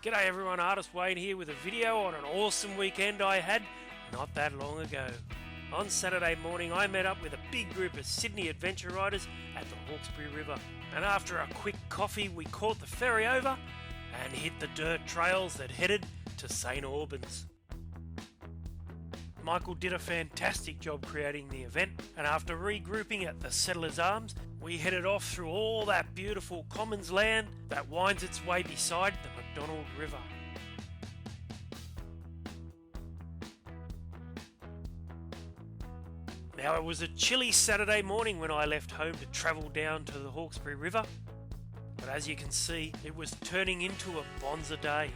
G'day everyone, Artist Wayne here with a video on an awesome weekend I had not that long ago. On Saturday morning I met up with a big group of Sydney adventure riders at the Hawkesbury River, and after a quick coffee we caught the ferry over and hit the dirt trails that headed to St Albans. Michael did a fantastic job creating the event, and after regrouping at the Settlers Arms we headed off through all that beautiful commons land that winds its way beside the Macdonald River. Now it was a chilly Saturday morning when I left home to travel down to the Hawkesbury River, but as you can see it was turning into a bonza day.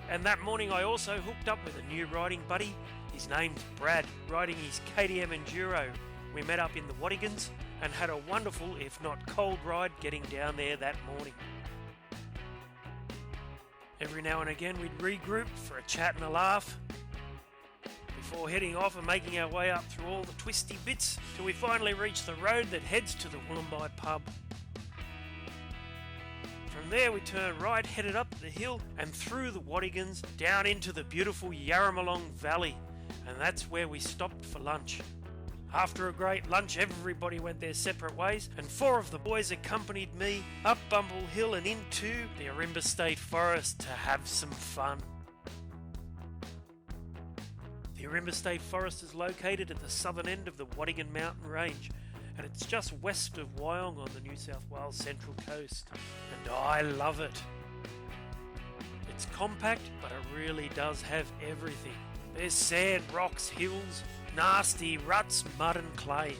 And that morning I also hooked up with a new riding buddy. His name's Brad, riding his KTM Enduro. We met up in the Wattigans and had a wonderful, if not cold, ride getting down there that morning. Every now and again we'd regroup for a chat and a laugh before heading off and making our way up through all the twisty bits till we finally reach the road that heads to the Ourimbah pub. From there we turned right, headed up the hill and through the Wattigans down into the beautiful Yarramalong Valley, and that's where we stopped for lunch. After a great lunch everybody went their separate ways, and 4 of the boys accompanied me up Bumble Hill and into the Ourimbah State Forest to have some fun. The Ourimbah State Forest is located at the southern end of the Wattigan mountain range, and it's just west of Wyong on the New South Wales Central Coast, and I love it. It's compact, but it really does have everything. There's sand, rocks, hills, nasty ruts, mud and clay,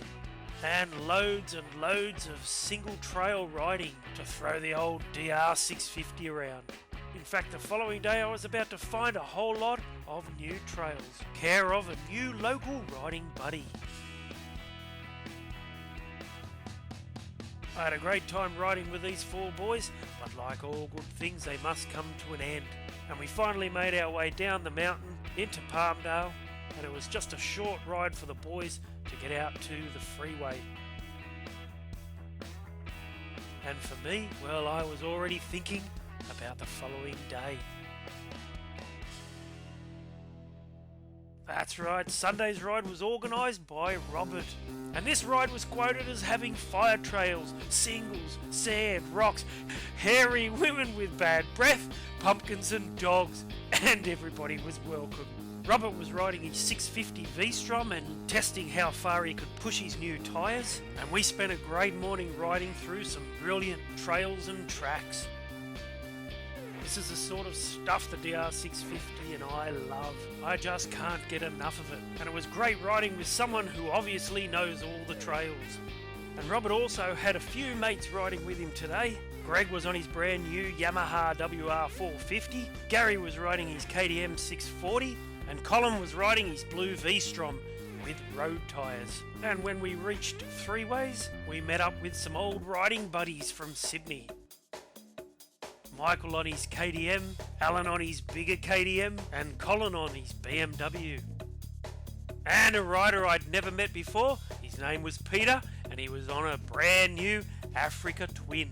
and loads of single trail riding to throw the old DR650 around. In fact, the following day I was about to find a whole lot of new trails, care of a new local riding buddy. I had a great time riding with these 4 boys, but like all good things they must come to an end, and we finally made our way down the mountain into Palmdale, and it was just a short ride for the boys to get out to the freeway. And for me, well, I was already thinking about the following day. That's right, Sunday's ride was organised by Robert, and this ride was quoted as having fire trails, singles, sand, rocks, hairy women with bad breath, pumpkins and dogs, and everybody was welcome. Robert was riding his 650 V-Strom and testing how far he could push his new tyres, and we spent a great morning riding through some brilliant trails and tracks. This is the sort of stuff the DR650 and I love. I just can't get enough of it, and it was great riding with someone who obviously knows all the trails. And Robert also had a few mates riding with him today. Greg was on his brand new Yamaha WR450, Gary was riding his KTM 640, and Colin was riding his blue V-Strom with road tyres. And when we reached Three Ways, we met up with some old riding buddies from Sydney. Michael on his KTM, Alan on his bigger KTM, and Colin on his BMW. And a rider I'd never met before, his name was Peter, and he was on a brand new Africa Twin.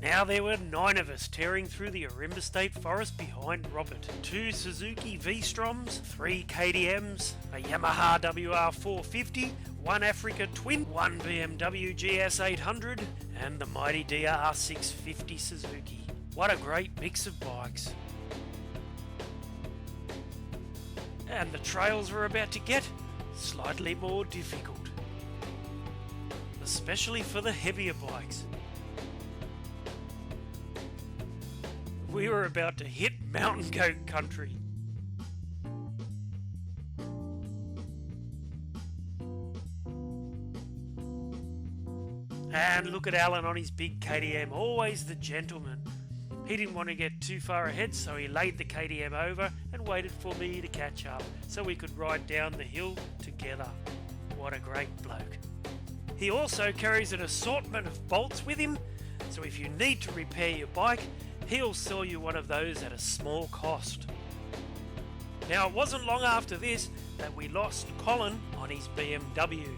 Now there were 9 of us tearing through the Ourimbah State Forest behind Robert. 2 Suzuki V-Stroms, 3 KTMs, a Yamaha WR450, 1 Africa Twin, 1 BMW GS800, and the mighty DR650 Suzuki. What a great mix of bikes. And the trails were about to get slightly more difficult, especially for the heavier bikes. We were about to hit mountain goat country. And look at Alan on his big KTM, always the gentleman. He didn't want to get too far ahead, so he laid the KTM over and waited for me to catch up so we could ride down the hill together. What a great bloke. He also carries an assortment of bolts with him, so if you need to repair your bike, he'll sell you one of those at a small cost. Now it wasn't long after this that we lost Colin on his BMW.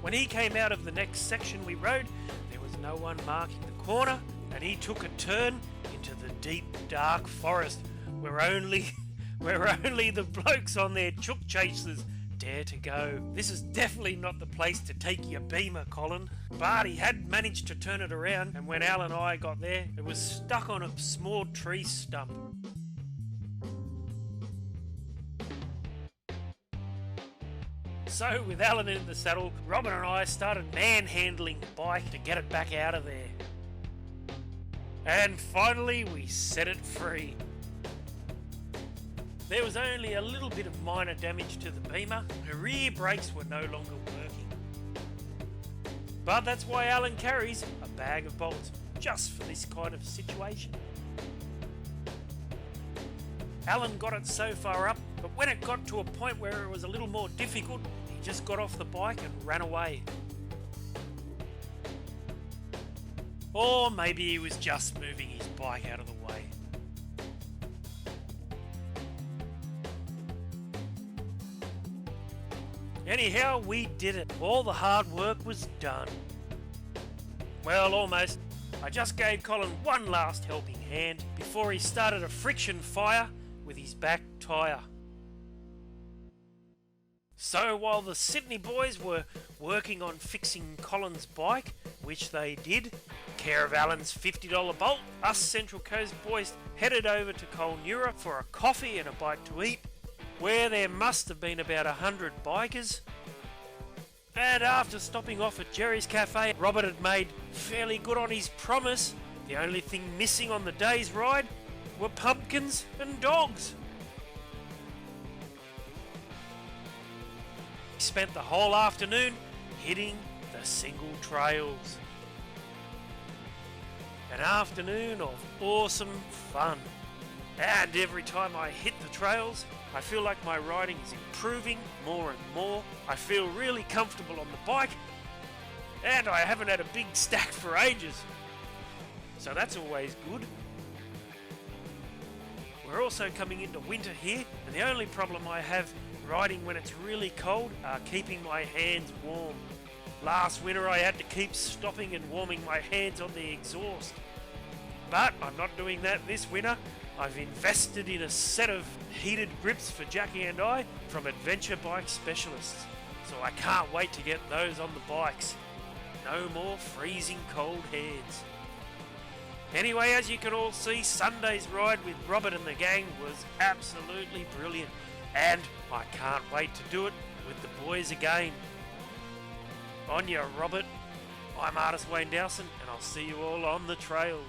When he came out of the next section we rode, there was no one marking the corner, and he took a turn into the deep, dark forest where only the blokes on their chook chasers dare to go. This is definitely not the place to take your Beamer, Colin. But he had managed to turn it around, and when Al and I got there, it was stuck on a small tree stump. So, with Alan in the saddle, Robin and I started manhandling the bike to get it back out of there. And finally, we set it free. There was only a little bit of minor damage to the Beamer. Her rear brakes were no longer working. But that's why Alan carries a bag of bolts, just for this kind of situation. Alan got it so far up, but when it got to a point where it was a little more difficult, he just got off the bike and ran away. Or maybe he was just moving his bike out of the way. Anyhow, we did it. All the hard work was done. Well, almost. I just gave Colin one last helping hand before he started a friction fire with his back tyre. So while the Sydney boys were working on fixing Colin's bike, which they did, care of Alan's $50 bolt, us Central Coast boys headed over to Colnura for a coffee and a bite to eat, where there must have been about 100 bikers. And after stopping off at Jerry's Cafe, Robert had made fairly good on his promise. The only thing missing on the day's ride were pumpkins and dogs. We spent the whole afternoon hitting the single trails. An afternoon of awesome fun. And every time I hit the trails, I feel like my riding is improving more and more. I feel really comfortable on the bike, and I haven't had a big stack for ages. So that's always good. We're also coming into winter here, and the only problem I have riding when it's really cold are keeping my hands warm. Last winter I had to keep stopping and warming my hands on the exhaust. But I'm not doing that this winter. I've invested in a set of heated grips for Jackie and I from Adventure Bike Specialists. So I can't wait to get those on the bikes. No more freezing cold hands. Anyway, as you can all see, Sunday's ride with Robert and the gang was absolutely brilliant. And I can't wait to do it with the boys again. On ya, Robert. I'm Artist Wayne Dowson, and I'll see you all on the trails.